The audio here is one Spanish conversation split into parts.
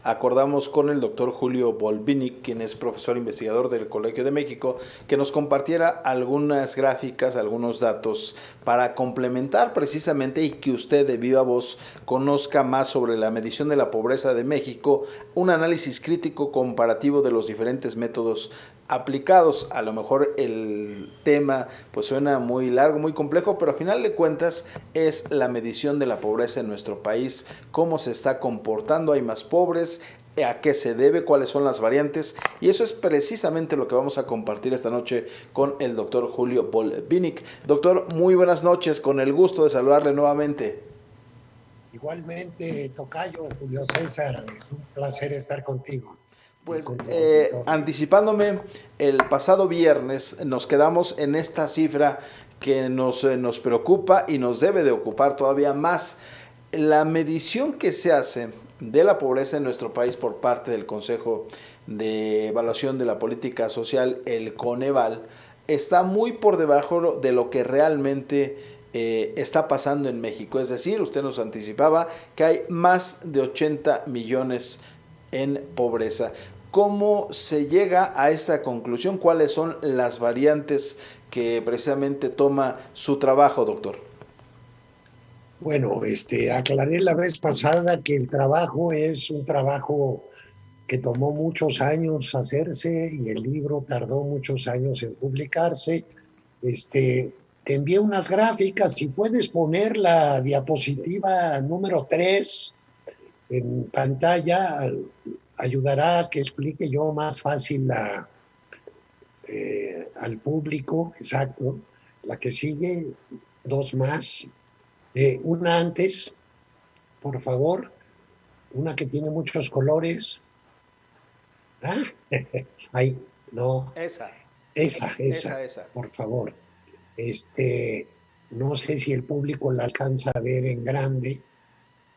acordamos con el doctor Julio Volbinic, quien es profesor investigador del Colegio de México, que nos compartiera algunas gráficas, algunos datos para complementar precisamente y que usted de viva voz conozca más sobre la medición de la pobreza de México, un análisis crítico comparativo de los diferentes métodos aplicados. A lo mejor el tema pues suena muy largo, muy complejo, pero a final de cuentas es la medición de la pobreza en nuestro país, cómo se está comportando, hay más pobres, a qué se debe, cuáles son las variantes, y eso es precisamente lo que vamos a compartir esta noche con el doctor Julio Volbinic. Doctor, muy buenas noches, con el gusto de saludarle nuevamente. Igualmente, tocayo, Julio César, es un placer estar contigo y Pues con tu auditorio. anticipándome, el pasado viernes nos quedamos en esta cifra que nos preocupa y nos debe de ocupar todavía más. La medición que se hace de la pobreza en nuestro país por parte del Consejo de Evaluación de la Política Social, el Coneval, está muy por debajo de lo que realmente está pasando en México. Es decir, usted nos anticipaba que hay más de 80 millones en pobreza. ¿Cómo se llega a esta conclusión? ¿Cuáles son las variantes que precisamente toma su trabajo, doctor? Bueno, aclaré la vez pasada que el trabajo es un trabajo que tomó muchos años hacerse y el libro tardó muchos años en publicarse. Te envié unas gráficas, si puedes poner la diapositiva número 3 en pantalla, ayudará a que explique yo más fácil al público, exacto. La que sigue, dos más. Una antes, por favor, una que tiene muchos colores. Ah, ahí, no, Esa, esa, esa. por favor. Este, no sé si el público la alcanza a ver en grande.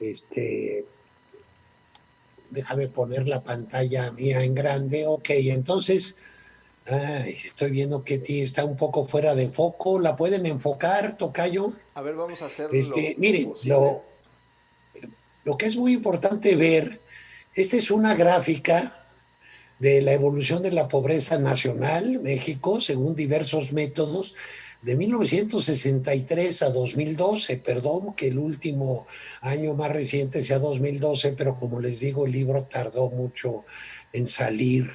Este, Déjame poner la pantalla mía en grande. Ok, entonces, ay, estoy viendo que está un poco fuera de foco. ¿La pueden enfocar, tocayo? A ver, vamos a hacer lo Miren, posible. lo que es muy importante ver, esta es una gráfica de la evolución de la pobreza nacional, México, según diversos métodos, de 1963 a 2012. Perdón que el último año más reciente sea 2012, pero como les digo, el libro tardó mucho en salir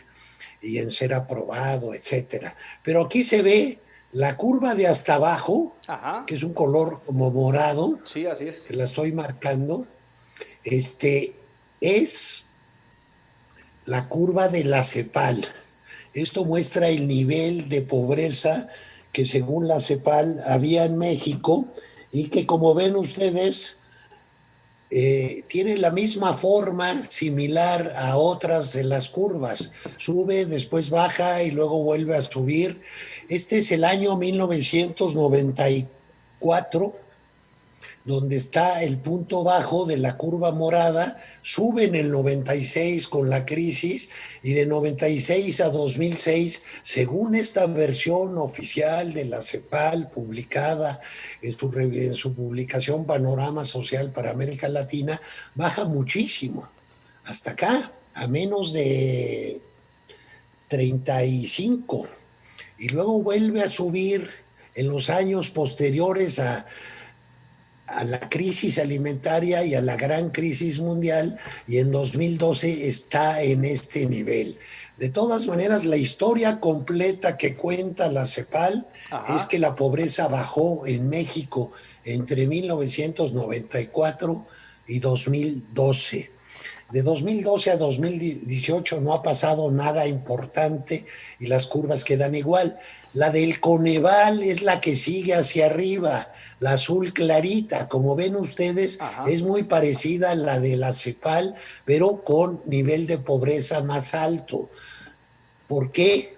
y en ser aprobado, etcétera. Pero aquí se ve la curva de hasta abajo, Ajá, que es un color como morado, sí, así es. que la estoy marcando, este es la curva de la CEPAL. Esto muestra el nivel de pobreza que según la CEPAL había en México y que como ven ustedes tiene la misma forma similar a otras de las curvas. Sube, después baja y luego vuelve a subir. Este es el año 1994 donde está el punto bajo de la curva morada, sube en el 96 con la crisis y de 96 a 2006, según esta versión oficial de la CEPAL publicada en su publicación Panorama Social para América Latina, baja muchísimo, hasta acá, a menos de 35, y luego vuelve a subir en los años posteriores a la crisis alimentaria y a la gran crisis mundial, y en 2012 está en este nivel. De todas maneras, la historia completa que cuenta la CEPAL es Ajá. que la pobreza bajó en México entre 1994 y 2012. De 2012 a 2018 no ha pasado nada importante y las curvas quedan igual. La del Coneval es la que sigue hacia arriba, la azul clarita. Como ven ustedes, Ajá. es muy parecida a la de la CEPAL, pero con nivel de pobreza más alto. ¿Por qué?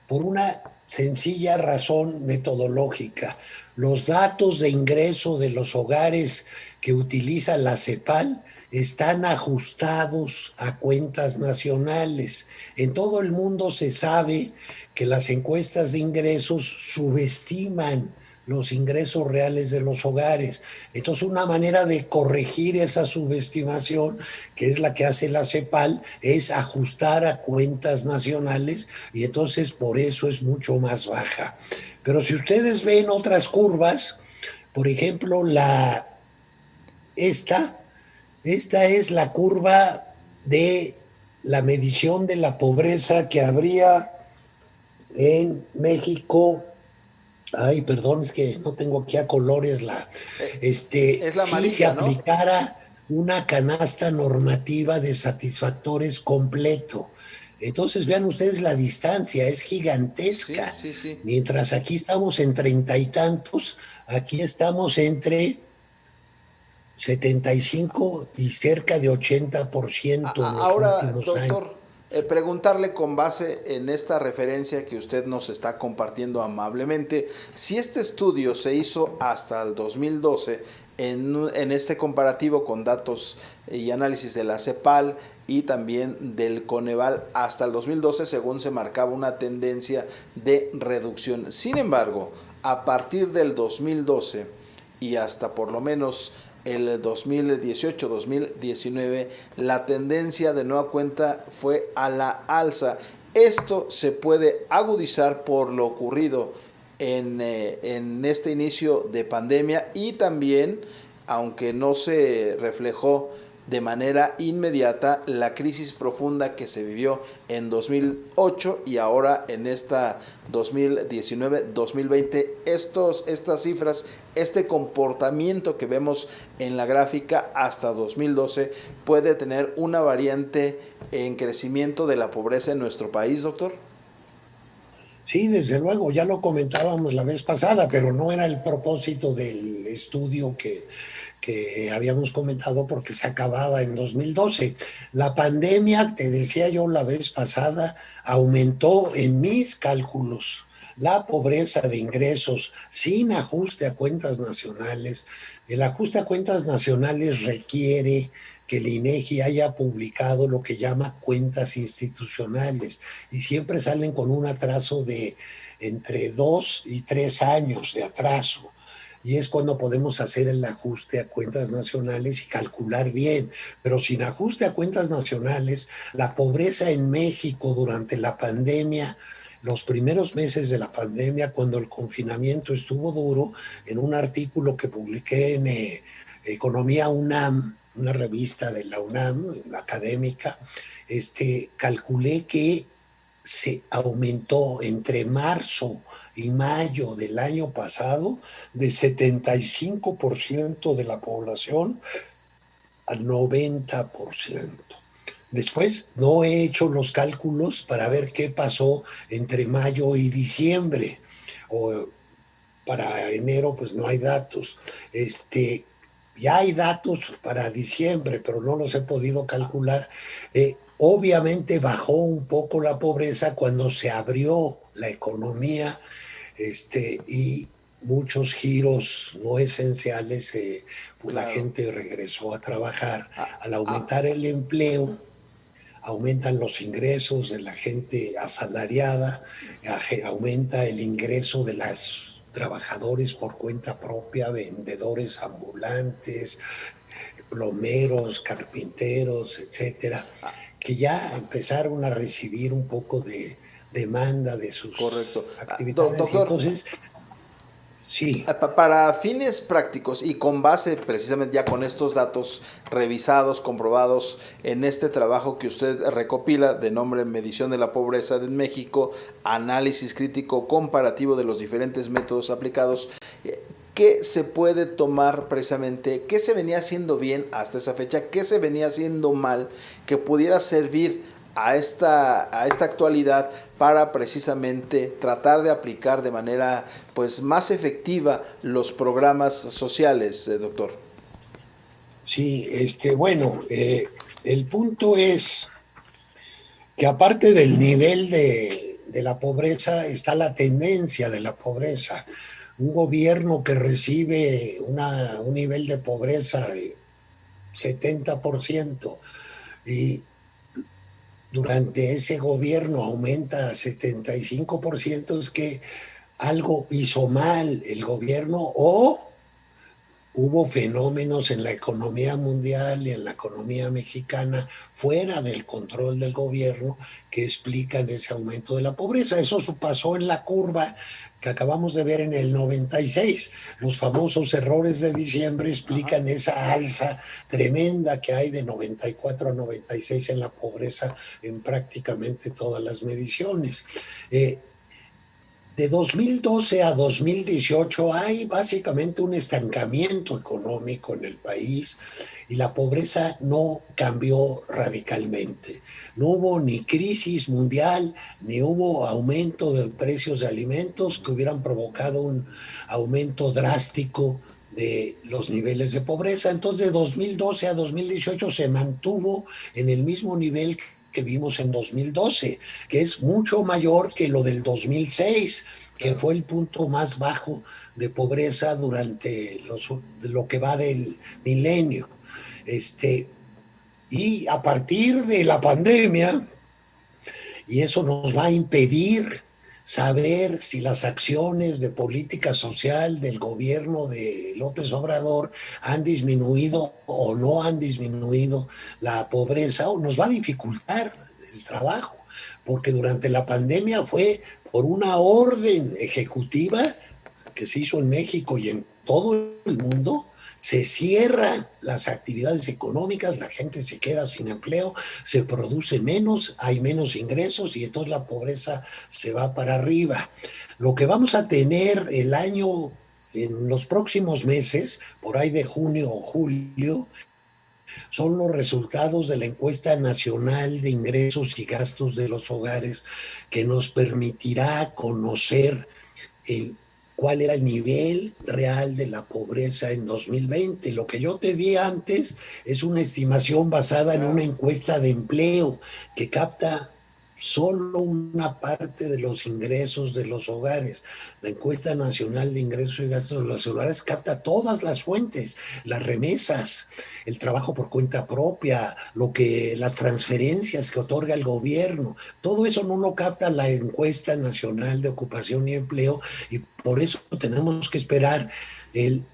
Por una sencilla razón metodológica. Los datos de ingreso de los hogares que utiliza la CEPAL están ajustados a cuentas nacionales. En todo el mundo se sabe que las encuestas de ingresos subestiman los ingresos reales de los hogares. Entonces, una manera de corregir esa subestimación, que es la que hace la CEPAL, es ajustar a cuentas nacionales, y entonces por eso es mucho más baja. Pero si ustedes ven otras curvas, por ejemplo, esta, esta es la curva de la medición de la pobreza que habría en México. Ay, perdón, es que no tengo aquí a colores Eh, es la si se amarilla, ¿no? aplicara una canasta normativa de satisfactores completo. Entonces vean ustedes la distancia, es Sí, gigantesca. sí, sí. Mientras aquí estamos en treinta y tantos, aquí estamos entre 75 y cerca de 80% en los Ahora, últimos años. doctor, preguntarle con base en esta referencia que usted nos está compartiendo amablemente, si este estudio se hizo hasta el 2012 en este comparativo con datos y análisis de la CEPAL y también del Coneval hasta el 2012, según se marcaba una tendencia de reducción. Sin embargo, a partir del 2012 y hasta por lo menos el 2018-2019, la tendencia de nueva cuenta fue a la alza. Esto se puede agudizar por lo ocurrido en este inicio de pandemia y también, aunque no se reflejó de manera inmediata, la crisis profunda que se vivió en 2008 y ahora en esta 2019-2020. Estas cifras, este comportamiento que vemos en la gráfica hasta 2012 puede tener una variante en crecimiento de la pobreza en nuestro país, doctor. Sí, desde luego, ya lo comentábamos la vez pasada, pero no era el propósito del estudio que habíamos comentado porque se acababa en 2012. La pandemia, te decía yo la vez pasada, aumentó en mis cálculos la pobreza de ingresos sin ajuste a cuentas nacionales. El ajuste a cuentas nacionales requiere que el INEGI haya publicado lo que llama cuentas institucionales y siempre salen con un atraso de entre 2 y 3 años de atraso. Y es cuando podemos hacer el ajuste a cuentas nacionales y calcular bien. Pero sin ajuste a cuentas nacionales, la pobreza en México durante la pandemia, los primeros meses de la pandemia, cuando el confinamiento estuvo duro, en un artículo que publiqué en Economía UNAM, una revista de la UNAM académica, calculé que se aumentó entre marzo y mayo del año pasado de 75% de la población al 90%. Después no he hecho los cálculos para ver qué pasó entre mayo y diciembre. O para enero pues no hay datos. Ya hay datos para diciembre, pero no los he podido calcular. Obviamente bajó un poco la pobreza cuando se abrió la economía, y muchos giros no esenciales, pues la Claro. gente regresó a trabajar. Ah, Al ah, aumentar el empleo, aumentan los ingresos de la gente asalariada, aumenta el ingreso de los trabajadores por cuenta propia, vendedores ambulantes, plomeros, carpinteros, etcétera, ah, que ya empezaron a recibir un poco de demanda de correcto. sus actividades. Doctor, Entonces, sí, para fines prácticos y con base precisamente ya con estos datos revisados, comprobados en este trabajo que usted recopila de nombre Medición de la Pobreza en México, análisis crítico comparativo de los diferentes métodos aplicados, ¿qué se puede tomar precisamente? ¿Qué se venía haciendo bien hasta esa fecha? ¿Qué se venía haciendo mal que pudiera servir a esta actualidad para precisamente tratar de aplicar de manera pues más efectiva los programas sociales, doctor? sí, bueno, el punto es que aparte del nivel de la pobreza está la tendencia de la pobreza. Un gobierno que recibe un nivel de pobreza de 70% y durante ese gobierno aumenta a 75%, es que algo hizo mal el gobierno o hubo fenómenos en la economía mundial y en la economía mexicana fuera del control del gobierno que explican ese aumento de la pobreza. Eso pasó en la curva que acabamos de ver en el 96. Los famosos errores de diciembre explican esa alza tremenda que hay de 94 a 96 en la pobreza en prácticamente todas las mediciones. De 2012 a 2018 hay básicamente un estancamiento económico en el país y la pobreza no cambió radicalmente. No hubo ni crisis mundial, ni hubo aumento de precios de alimentos que hubieran provocado un aumento drástico de los niveles de pobreza. Entonces, de 2012 a 2018 se mantuvo en el mismo nivel que vimos en 2012, que es mucho mayor que lo del 2006, que fue el punto más bajo de pobreza durante lo que va del milenio. Y a partir de la pandemia, y eso nos va a impedir saber si las acciones de política social del gobierno de López Obrador han disminuido o no han disminuido la pobreza, o nos va a dificultar el trabajo, porque durante la pandemia fue por una orden ejecutiva que se hizo en México y en todo el mundo. Se cierran las actividades económicas, la gente se queda sin empleo, se produce menos, hay menos ingresos y entonces la pobreza se va para arriba. Lo que vamos a tener el año, en los próximos meses, por ahí de junio o julio, son los resultados de la encuesta nacional de ingresos y gastos de los hogares, que nos permitirá conocer cuál era el nivel real de la pobreza en 2020. Lo que yo te di antes es una estimación basada en una encuesta de empleo que capta solo una parte de los ingresos de los hogares. La encuesta nacional de ingresos y gastos de los hogares capta todas las fuentes, las remesas, el trabajo por cuenta propia, las transferencias que otorga el gobierno. Todo eso no lo capta la encuesta nacional de ocupación y empleo, y por eso tenemos que esperar.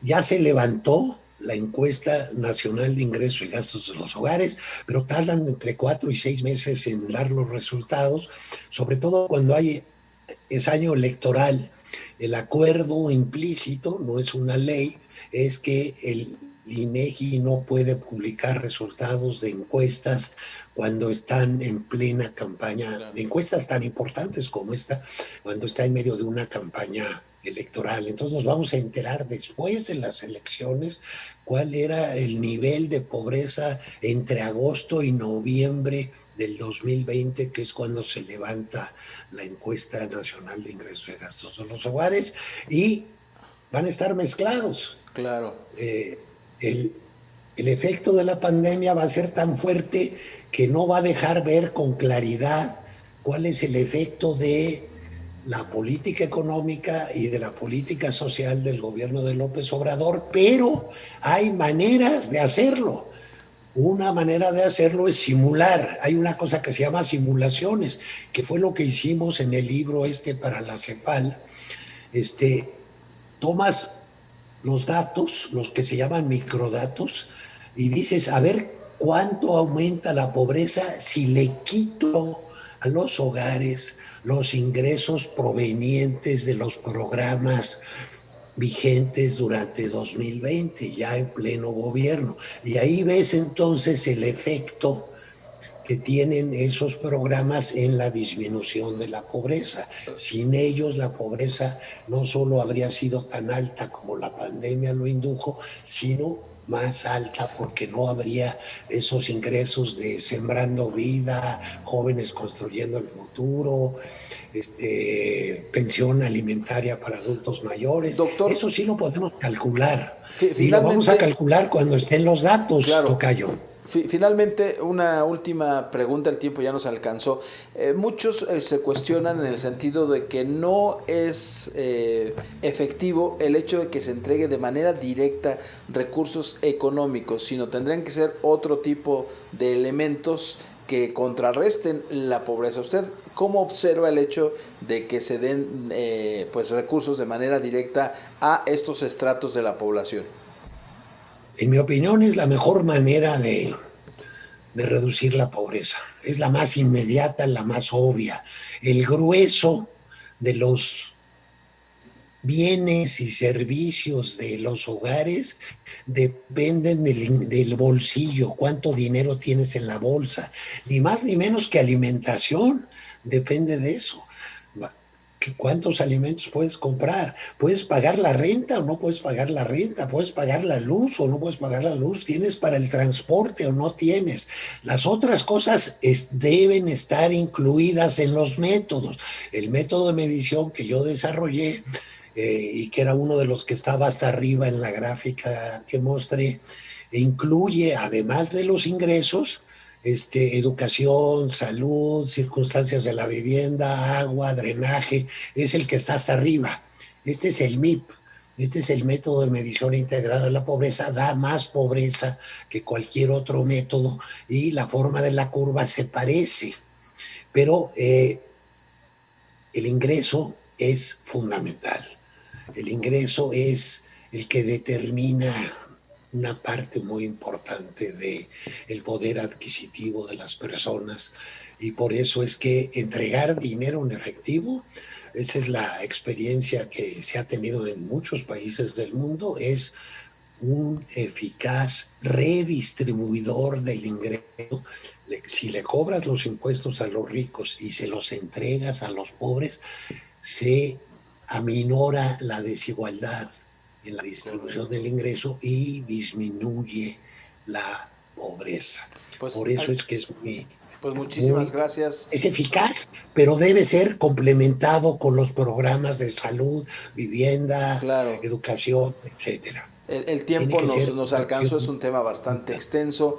Ya se levantó la encuesta nacional de ingresos y gastos de los hogares, pero tardan entre 4 y 6 meses en dar los resultados, sobre todo cuando es año electoral. El acuerdo implícito, no es una ley, es que el INEGI no puede publicar resultados de encuestas cuando están en plena campaña, de encuestas tan importantes como esta, cuando está en medio de una campaña electoral. Entonces nos vamos a enterar después de las elecciones cuál era el nivel de pobreza entre agosto y noviembre del 2020, que es cuando se levanta la encuesta nacional de ingresos y gastos de los hogares, y van a estar mezclados. Claro. El efecto de la pandemia va a ser tan fuerte que no va a dejar ver con claridad cuál es el efecto de la política económica y de la política social del gobierno de López Obrador, pero hay maneras de hacerlo. Una manera de hacerlo es simular. Hay una cosa que se llama simulaciones, que fue lo que hicimos en el libro para la CEPAL. Tomas los datos, los que se llaman microdatos, y dices, a ver cuánto aumenta la pobreza si le quito a los hogares los ingresos provenientes de los programas vigentes durante 2020, ya en pleno gobierno. Y ahí ves entonces el efecto que tienen esos programas en la disminución de la pobreza. Sin ellos, la pobreza no solo habría sido tan alta como la pandemia lo indujo, sino más alta, porque no habría esos ingresos de Sembrando Vida, Jóvenes Construyendo el Futuro, pensión alimentaria para adultos mayores. Doctor, eso sí lo podemos calcular. Y lo vamos a calcular cuando estén los datos, claro. Tocayo. Finalmente, una última pregunta, el tiempo ya nos alcanzó. Muchos se cuestionan en el sentido de que no es efectivo el hecho de que se entregue de manera directa recursos económicos, sino tendrían que ser otro tipo de elementos que contrarresten la pobreza. ¿Usted cómo observa el hecho de que se den pues recursos de manera directa a estos estratos de la población? En mi opinión es la mejor manera de reducir la pobreza. Es la más inmediata, la más obvia. El grueso de los bienes y servicios de los hogares dependen del bolsillo, cuánto dinero tienes en la bolsa, ni más ni menos que alimentación, depende de eso. ¿Cuántos alimentos puedes comprar? ¿Puedes pagar la renta o no puedes pagar la renta? ¿Puedes pagar la luz o no puedes pagar la luz? ¿Tienes para el transporte o no tienes? Las otras cosas deben estar incluidas en los métodos. El método de medición que yo desarrollé y que era uno de los que estaba hasta arriba en la gráfica que mostré, incluye, además de los ingresos, educación, salud, circunstancias de la vivienda, agua, drenaje, es el que está hasta arriba. Este es el MIP, este es el método de medición integrada de la pobreza, da más pobreza que cualquier otro método y la forma de la curva se parece, pero el ingreso es fundamental. El ingreso es el que determina una parte muy importante del poder adquisitivo de las personas y por eso es que entregar dinero en efectivo, esa es la experiencia que se ha tenido en muchos países del mundo, es un eficaz redistribuidor del ingreso. Si le cobras los impuestos a los ricos y se los entregas a los pobres, se aminora la desigualdad en la distribución del ingreso y disminuye la pobreza. Pues, por eso es que es pues muchísimas gracias. Es eficaz, pero debe ser complementado con los programas de salud, vivienda, claro, educación, etcétera. El tiempo nos alcanzó, es un tema bastante extenso.